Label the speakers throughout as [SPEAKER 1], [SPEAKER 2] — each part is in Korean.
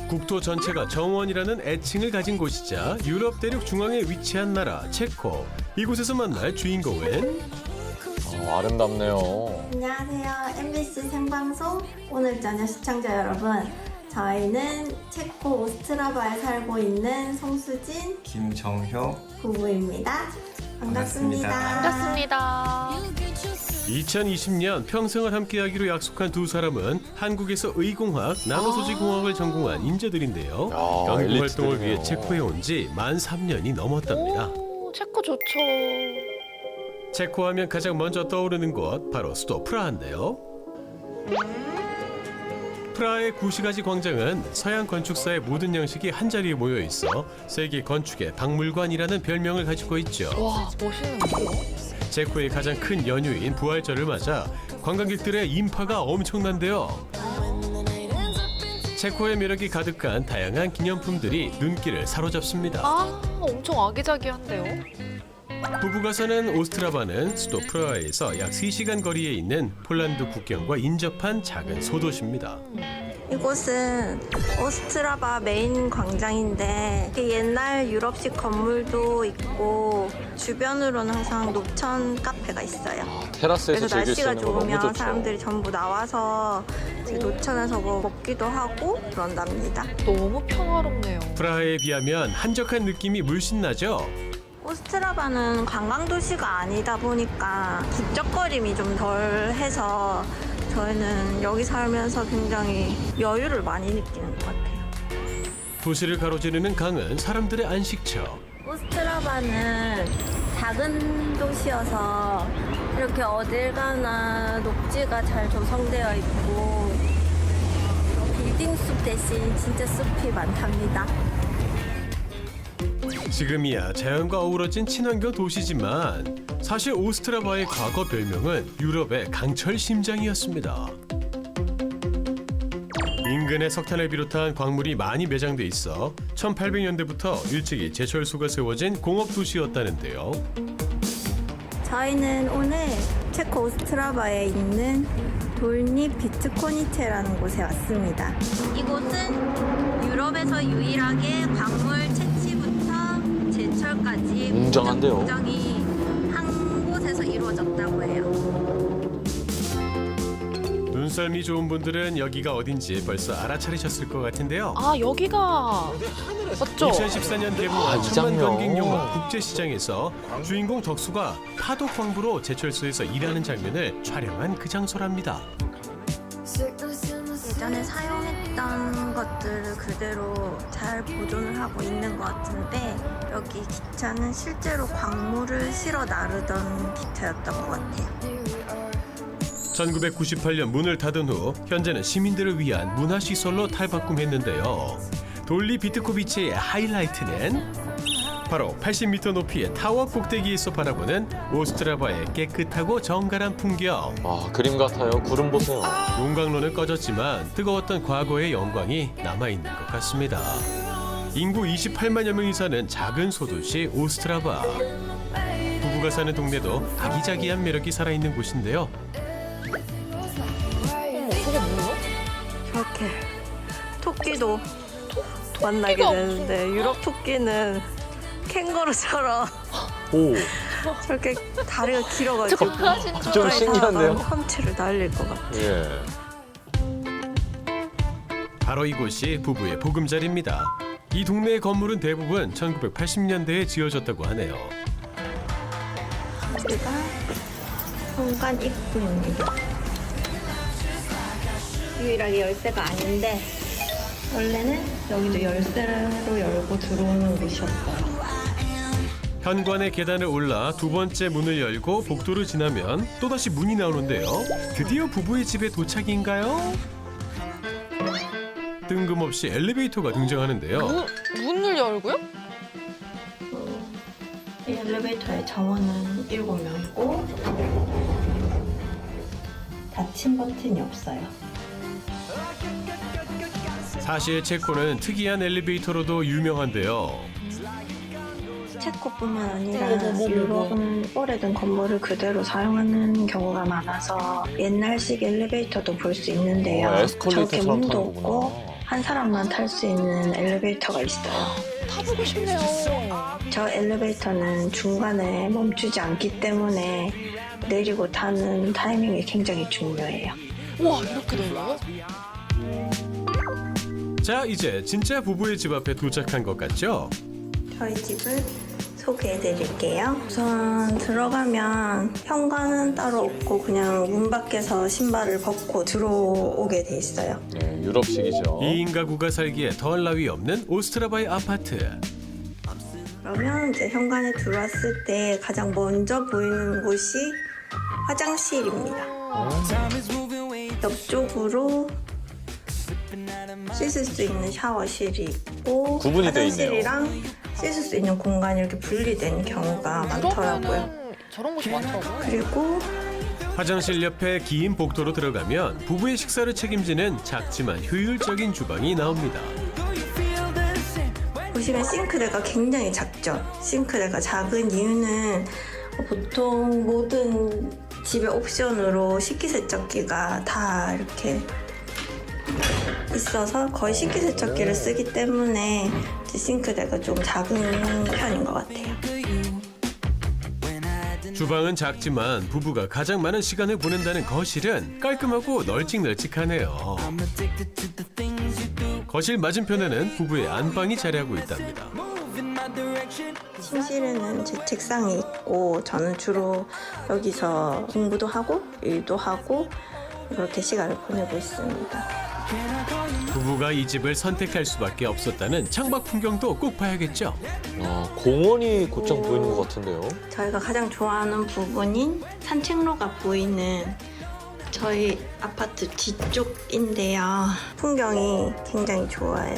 [SPEAKER 1] 국토 전체가 정원이라는 애칭을 가진 곳이자 유럽 대륙 중앙에 위치한 나라 체코. 이곳에서 만날 주인공은
[SPEAKER 2] 아름답네요.
[SPEAKER 3] 안녕하세요. MBC 생방송 오늘 저녁 시청자 여러분. 저희는 체코 오스트라바에 살고 있는 송수진,
[SPEAKER 4] 김정효
[SPEAKER 3] 부부입니다. 반갑습니다.
[SPEAKER 5] 반갑습니다.
[SPEAKER 1] 2020년 평생을 함께하기로 약속한 두 사람은 한국에서 의공학, 나노소지공학을 전공한 인재들인데요. 연구 활동을
[SPEAKER 2] 엘리트들이네요.
[SPEAKER 1] 위해 체코에 온 지 만 3년이 넘었답니다.
[SPEAKER 5] 오, 체코 좋죠.
[SPEAKER 1] 체코하면 가장 먼저 떠오르는 곳 바로 수도 프라하인데요. 프라하의 구시가지 광장은 서양 건축사의 모든 양식이 한자리에 모여 있어 세계 건축의 박물관이라는 별명을 가지고 있죠.
[SPEAKER 5] 와, 멋있는데요?
[SPEAKER 1] 체코의 가장 큰 연휴인 부활절을 맞아 관광객들의 인파가 엄청난데요. 체코의 매력이 가득한 다양한 기념품들이 눈길을 사로잡습니다.
[SPEAKER 5] 아, 엄청 아기자기한데요?
[SPEAKER 1] 부부가 사는 오스트라바는 수도 프라하에서 약 3시간 거리에 있는 폴란드 국경과 인접한 작은 소도시입니다.
[SPEAKER 3] 이곳은 오스트라바 메인 광장인데 옛날 유럽식 건물도 있고 주변으로는 항상 녹천 카페가 있어요.
[SPEAKER 2] 테라스에서
[SPEAKER 3] 그래서
[SPEAKER 2] 즐길 수
[SPEAKER 3] 날씨가
[SPEAKER 2] 있는 거 너무
[SPEAKER 3] 좋으면
[SPEAKER 2] 좋죠.
[SPEAKER 3] 사람들이 전부 나와서 노천에서 뭐 먹기도 하고 그런답니다.
[SPEAKER 5] 너무 평화롭네요.
[SPEAKER 1] 프라하에 비하면 한적한 느낌이 물씬 나죠.
[SPEAKER 3] 오스트라바는 관광도시가 아니다 보니까 북적거림이 좀 덜해서 저희는 여기 살면서 굉장히 여유를 많이 느끼는 것 같아요.
[SPEAKER 1] 도시를 가로지르는 강은 사람들의 안식처.
[SPEAKER 3] 오스트라바는 작은 도시여서 이렇게 어딜 가나 녹지가 잘 조성되어 있고 빌딩 숲 대신 진짜 숲이 많답니다.
[SPEAKER 1] 지금이야 자연과 어우러진 친환경 도시지만 사실 오스트라바의 과거 별명은 유럽의 강철 심장이었습니다. 인근에 석탄을 비롯한 광물이 많이 매장돼 있어 1800년대부터 일찍이 제철소가 세워진 공업 도시였다는데요.
[SPEAKER 3] 저희는 오늘 체코 오스트라바에 있는 돌니 비트코니체라는 곳에 왔습니다. 이곳은 유럽에서 유일하게 광물 채취부터 제철까지
[SPEAKER 2] 웅장한데요?
[SPEAKER 3] 공정이 한 곳에서 이루어졌다고 해요.
[SPEAKER 1] 눈썰미 좋은 분들은 여기가 어딘지 벌써 알아차리셨을 것 같은데요.
[SPEAKER 5] 아, 여기가 맞죠?
[SPEAKER 1] 2014년 개봉한
[SPEAKER 2] 이
[SPEAKER 1] 천만
[SPEAKER 2] 장면.
[SPEAKER 1] 관객 영화 국제시장에서 주인공 덕수가 파도 광부로 제철소에서 일하는 장면을 촬영한 그 장소랍니다.
[SPEAKER 3] 예전에 사용했던 것들을 그대로 잘 보존을 하고 있는 것 같은데 여기 기차는 실제로 광물을 실어 나르던 기차였던 것 같아요.
[SPEAKER 1] 1998년 문을 닫은 후 현재는 시민들을 위한 문화시설로 탈바꿈했는데요. 돌리 비트코비치의 하이라이트는 바로 80m 높이의 타워 꼭대기에서 바라보는 오스트라바의 깨끗하고 정갈한 풍경.
[SPEAKER 2] 아, 그림 같아요. 구름 보세요.
[SPEAKER 1] 용광로는 꺼졌지만 뜨거웠던 과거의 영광이 남아있는 것 같습니다. 인구 28만여 명이 사는 작은 소도시 오스트라바. 부부가 사는 동네도 아기자기한 매력이 살아있는 곳인데요.
[SPEAKER 5] 저게 뭐야?
[SPEAKER 3] 저렇게 토끼도 만나게
[SPEAKER 5] 토끼가
[SPEAKER 3] 되는데 유럽 토끼는 캥거루처럼
[SPEAKER 2] 오,
[SPEAKER 3] 저렇게 다리가 길어가지고
[SPEAKER 5] 접하신 줄
[SPEAKER 2] 좀
[SPEAKER 3] 가까이
[SPEAKER 2] 신기한데요?
[SPEAKER 3] 다가가면 펀치를 날릴 것 같아요.
[SPEAKER 2] 예.
[SPEAKER 1] 바로 이곳이 부부의 보금자리입니다. 이 동네의 건물은 대부분 1980년대에 지어졌다고 하네요.
[SPEAKER 3] 여기가 현관 입구입니다. 유일하게 열쇠가 아닌데 원래는 여기도 열쇠로 열고 들어오는 곳이었어요.
[SPEAKER 1] 현관의 계단을 올라 두 번째 문을 열고 복도를 지나면 또다시 문이 나오는데요. 드디어 부부의 집에 도착인가요? 뜬금없이 엘리베이터가 등장하는데요.
[SPEAKER 5] 문을 열고요?
[SPEAKER 3] 이 엘리베이터의 정원은 7명이고 닫힘 버튼이 없어요.
[SPEAKER 1] 사실 체코는 특이한 엘리베이터로도 유명한데요.
[SPEAKER 3] 체코뿐만 아니라 유럽은 오래된 건물을 그대로 사용하는 경우가 많아서 옛날식 엘리베이터도 볼 수 있는데요. 저렇게
[SPEAKER 2] 에스컬레이터처럼
[SPEAKER 3] 문도
[SPEAKER 2] 타는
[SPEAKER 3] 없고
[SPEAKER 2] 거구나.
[SPEAKER 3] 한 사람만 탈 수 있는 엘리베이터가 있어요.
[SPEAKER 5] 타보고 싶네요.
[SPEAKER 3] 저 엘리베이터는 중간에 멈추지 않기 때문에 내리고 타는 타이밍이 굉장히 중요해요.
[SPEAKER 5] 와, 이렇게 넓어요?
[SPEAKER 1] 자, 이제 진짜 부부의 집 앞에 도착한 것 같죠?
[SPEAKER 3] 저희 집을 소개해 드릴게요. 우선 들어가면 현관은 따로 없고 그냥 문 밖에서 신발을 벗고 들어오게 돼 있어요.
[SPEAKER 2] 네, 유럽식이죠.
[SPEAKER 1] 2인 가구가 살기에 더할 나위 없는 오스트라바의 아파트.
[SPEAKER 3] 그러면 이제 현관에 들어왔을 때 가장 먼저 보이는 곳이 화장실입니다. 옆쪽으로 씻을 수 있는 샤워실이 있고
[SPEAKER 2] 구분이 돼 있네요.
[SPEAKER 3] 화장실이랑 씻을 수 있는 공간이 이렇게 분리된 경우가 많더라고요.
[SPEAKER 5] 그러면은 저런 곳이 많더라고요.
[SPEAKER 3] 그리고
[SPEAKER 1] 화장실 옆에 긴 복도로 들어가면 부부의 식사를 책임지는 작지만 효율적인 주방이 나옵니다.
[SPEAKER 3] 보시면 싱크대가 굉장히 작죠. 싱크대가 작은 이유는 보통 모든 집의 옵션으로 식기세척기가 다 이렇게 있어서 거의 식기세척기를 쓰기 때문에 이제 싱크대가 좀 작은 편인 것 같아요.
[SPEAKER 1] 주방은 작지만 부부가 가장 많은 시간을 보낸다는 거실은 깔끔하고 널찍널찍하네요. 거실 맞은편에는 부부의 안방이 자리하고 있답니다.
[SPEAKER 3] 침실에는 제 책상이 있고 저는 주로 여기서 공부도 하고 일도 하고 그렇게 시간을 보내고 있습니다.
[SPEAKER 1] 부부가 이 집을 선택할 수밖에 없었다는 창밖 풍경도 꼭 봐야겠죠.
[SPEAKER 2] 아, 공원이 곧장 보이는 것 같은데요.
[SPEAKER 3] 저희가 가장 좋아하는 부분인 산책로가 보이는 저희 아파트 뒤쪽인데요. 풍경이 굉장히 좋아요.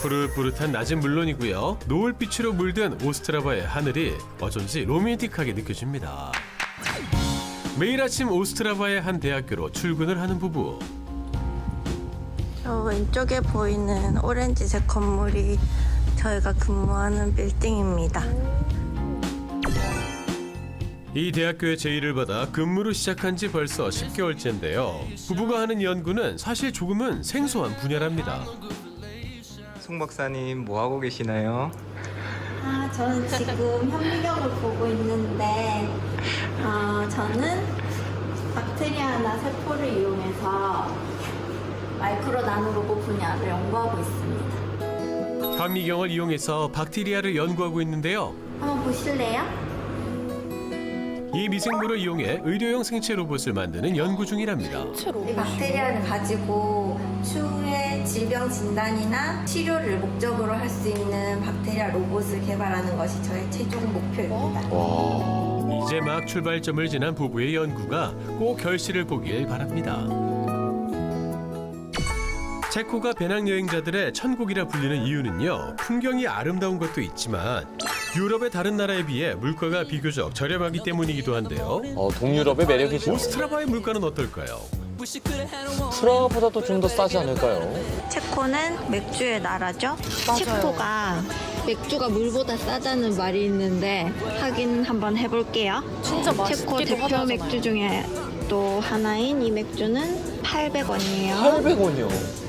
[SPEAKER 1] 푸릇푸릇한 낮은 물론이고요. 노을빛으로 물든 오스트라바의 하늘이 어쩐지 로맨틱하게 느껴집니다. 매일 아침 오스트라바의 한 대학교로 출근을 하는 부부.
[SPEAKER 3] 저 왼쪽에 보이는 오렌지색 건물이 저희가 근무하는 빌딩입니다.
[SPEAKER 1] 이 대학교의 제의를 받아 근무를 시작한 지 벌써 10개월째인데요. 부부가 하는 연구는 사실 조금은 생소한 분야랍니다.
[SPEAKER 4] 송 박사님 뭐 하고 계시나요?
[SPEAKER 3] 저는 지금 현미경을 보고 있는데 저는 박테리아나 세포를 이용해서 마이크로 나노로봇 분야를 연구하고 있습니다.
[SPEAKER 1] 현미경을 이용해서 박테리아를 연구하고 있는데요.
[SPEAKER 3] 한번 보실래요?
[SPEAKER 1] 이 미생물을 이용해 의료용 생체 로봇을 만드는 연구 중이랍니다.
[SPEAKER 3] 이 박테리아를 가지고 추후에 질병 진단이나 치료를 목적으로 할 수 있는 박테리아 로봇을 개발하는 것이 저의 최종 목표입니다.
[SPEAKER 2] 와,
[SPEAKER 1] 이제 막 출발점을 지난 부부의 연구가 꼭 결실을 보길 바랍니다. 체코가 배낭여행자들의 천국이라 불리는 이유는요. 풍경이 아름다운 것도 있지만 유럽의 다른 나라에 비해 물가가 비교적 저렴하기 때문이기도 한데요.
[SPEAKER 2] 동유럽의 매력이죠.
[SPEAKER 1] 오스트라바의 물가는 어떨까요?
[SPEAKER 2] 프라하보다도 좀 더 싸지 않을까요?
[SPEAKER 3] 체코는 맥주의 나라죠.
[SPEAKER 5] 맞아요.
[SPEAKER 3] 체코가 맥주가 물보다 싸다는 말이 있는데 확인 한번 해볼게요.
[SPEAKER 5] 진짜
[SPEAKER 3] 체코
[SPEAKER 5] 맛있기도
[SPEAKER 3] 대표
[SPEAKER 5] 하잖아요.
[SPEAKER 3] 맥주 중에 또 하나인 이 맥주는 800원이에요.
[SPEAKER 2] 800원이요.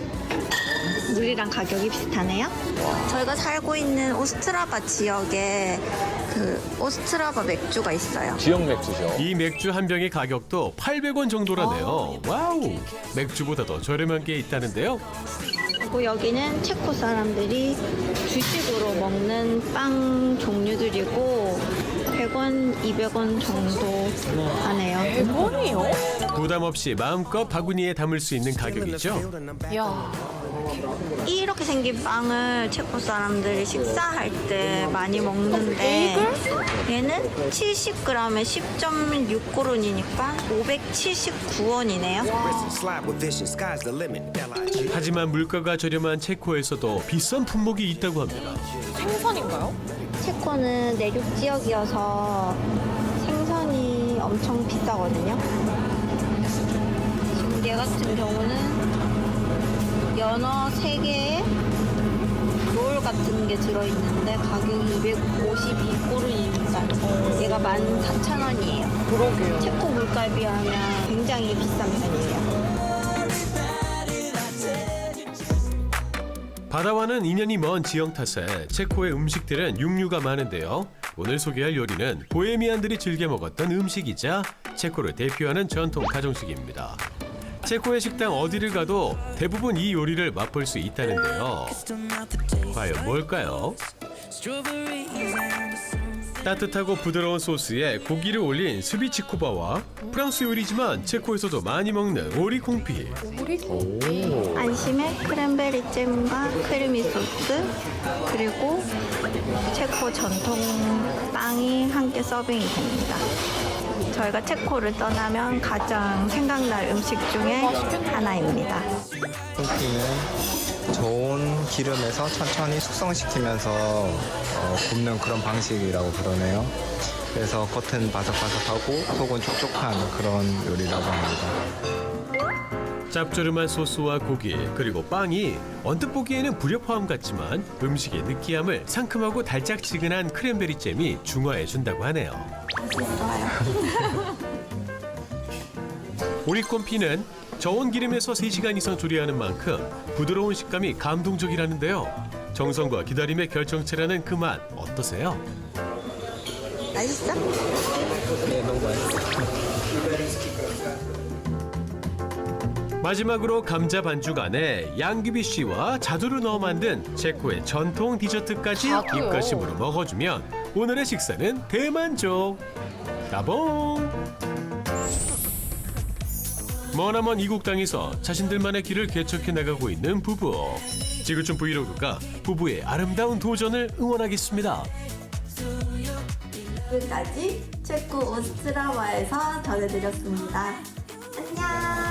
[SPEAKER 3] 물이랑 가격이 비슷하네요. 저희가 살고 있는 오스트라바 지역에 그 오스트라바 맥주가 있어요.
[SPEAKER 2] 지역 맥주죠.
[SPEAKER 1] 이 맥주 한 병의 가격도 800원 정도라네요. 와우! 맥주보다 더 저렴한 게 있다는데요.
[SPEAKER 3] 그리고 여기는 체코 사람들이 주식으로 먹는 빵 종류들이고 100원, 200원 정도 하네요.
[SPEAKER 5] 100원이요?
[SPEAKER 1] 부담 없이 마음껏 바구니에 담을 수 있는 가격이죠.
[SPEAKER 5] 이야.
[SPEAKER 3] 이렇게 생긴 빵을 체코 사람들이 식사할 때 많이 먹는데 얘는 70g에 10.6고론이니까 579원이네요.
[SPEAKER 1] 하지만 물가가 저렴한 체코에서도 비싼 품목이 있다고 합니다.
[SPEAKER 5] 생선인가요?
[SPEAKER 3] 체코는 내륙 지역이어서 생선이 엄청 비싸거든요. 지금 얘 같은 경우는 연어 3개에 롤 같은 게 들어있는데 가격이 252꼬르니까 얘가 14,000원이에요.
[SPEAKER 5] 그러게요.
[SPEAKER 3] 체코 물가에 비하면 굉장히 비싼 편이에요.
[SPEAKER 1] 바다와는 인연이 먼 지형 탓에 체코의 음식들은 육류가 많은데요. 오늘 소개할 요리는 보헤미안들이 즐겨 먹었던 음식이자 체코를 대표하는 전통 가정식입니다. 체코의 식당 어디를 가도 대부분 이 요리를 맛볼 수 있다는데요. 과연 뭘까요? 따뜻하고 부드러운 소스에 고기를 올린 스비치코바와 프랑스 요리지만 체코에서도 많이 먹는 오리콩피.
[SPEAKER 3] 안심의 크랜베리 잼과 크리미 소스 그리고 체코 전통 빵이 함께 서빙이 됩니다. 저희가 체코를 떠나면 가장 생각날 음식 중에 하나입니다.
[SPEAKER 4] 콩피는 좋은 기름에서 천천히 숙성시키면서 굽는 그런 방식이라고 그러네요. 그래서 겉은 바삭바삭하고 속은 촉촉한 그런 요리라고 합니다.
[SPEAKER 1] 짭조름한 소스와 고기 그리고 빵이 언뜻 보기에는 불협화음 같지만 음식의 느끼함을 상큼하고 달짝지근한 크랜베리 잼이 중화해준다고 하네요. 오리콘피는 저온 기름에서 3시간 이상 조리하는 만큼 부드러운 식감이 감동적이라는데요. 정성과 기다림의 결정체라는 그 맛 어떠세요?
[SPEAKER 3] 맛있어?
[SPEAKER 4] 네, 너무 맛있어요.
[SPEAKER 1] 마지막으로 감자 반죽 안에 양귀비씨와 자두를 넣어 만든 체코의 전통 디저트까지
[SPEAKER 5] 자두요?
[SPEAKER 1] 입가심으로 먹어주면 오늘의 식사는 대만족. 따봉! 머나먼 이국 땅에서 자신들만의 길을 개척해 나가고 있는 부부. 지구촌 브이로그가 부부의 아름다운 도전을 응원하겠습니다.
[SPEAKER 3] 지금까지 체코 오스트라와에서 전해드렸습니다. 안녕.